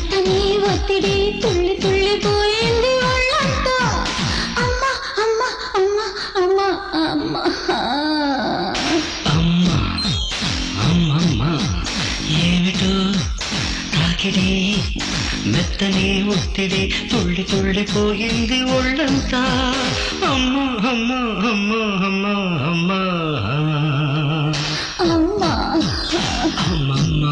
మెత్తని ఒత్తిడి తుళ్ళి తుళ్ళిపోయింది ఒళ్ళంతా. అమ్మ అమ్మ అమ్మ అమ్మ అమ్మ అమ్మ అమ్మమ్మ ఏమిటో తాకిడి మెత్తని ఒత్తిడి తుళ్ళి తుళ్ళిపోయింది ఒళ్ళంతా. అమ్మ అమ్మ అమ్మ అమ్మ అమ్మ అమ్మ అమ్మమ్మ.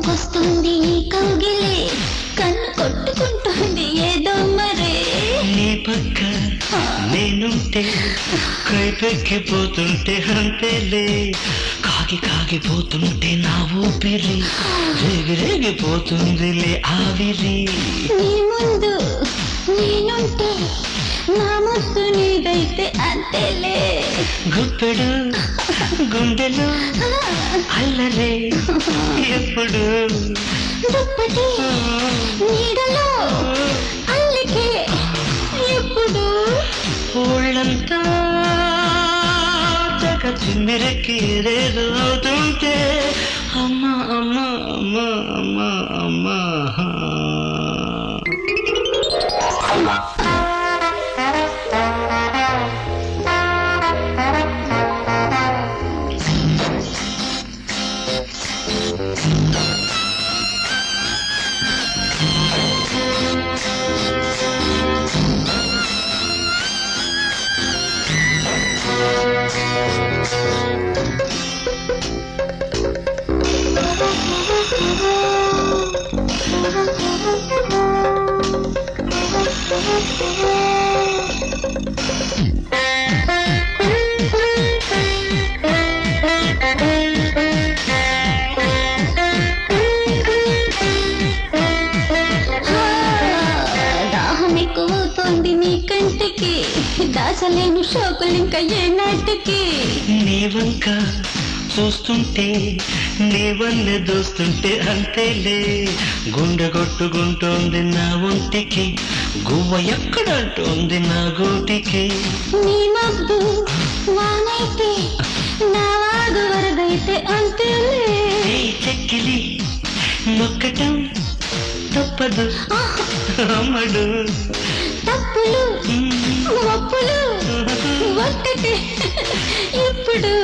వస్తుంది కౌగిలే కన్ను కొట్టుకుంటుంది ఏదో మరే. నీ పక్క నేనుంటే కైపెక్కిపోతుంటే అంతేలే. కాగి కాగిపోతుంటే నా ఊపిరి రేగి రేగిపోతుందిలే ఆవిరి. నీ ముందు నేనుంటే నా ముద్దు నీదైతే అంతేలే. గుప్పెడు గుండెలు అల్లరే ఎప్పుడు దుప్పటి నీడలో అల్లికే ఎప్పుడు. ఊళ్ళంతా తెగ చిమ్మిరెక్కిరేదో అవుతుంటే అమ్మ అమ్మ అమ్మ అమ్మ అమ్మ. దాహం ఎక్కువవుతోంది నీ కంటికి దాచలేను షోకులింక ఏ నాటికి. నీ వంక చూస్తుంటే నీ వన్నె దోస్తుంటే అంతేలే. గుండె కొట్టుకుంటోంది నా ఒంటికి గువ్వ ఎక్కడంటోంది నా గోటికి. నీ మబ్బు వానైతే నా వాగు వరదైతే అంతేలే. చెక్కిలి నొక్కటం తప్పదు అమ్మడు. తప్పులు ఒప్పులు ఒక్కటే ఇప్పుడు.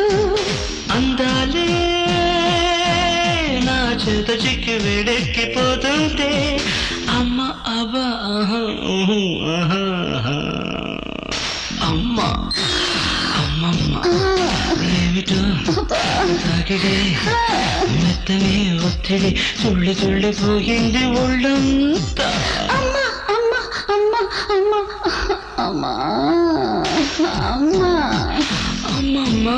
అందాలే నా చేత చిక్కి వేడెక్కిపోతుంటే అమ్మ అబ్బా అమ్మ అమ్మమ్మ ఏమిటో తాకిడే మెత్తని ఒత్తిడి తుళ్ళి తుళ్ళిపోయింది ఒళ్ళంతా. అమ్మ అమ్మ అమ్మ అమ్మ అమ్మ అమ్మ అమ్మమ్మ.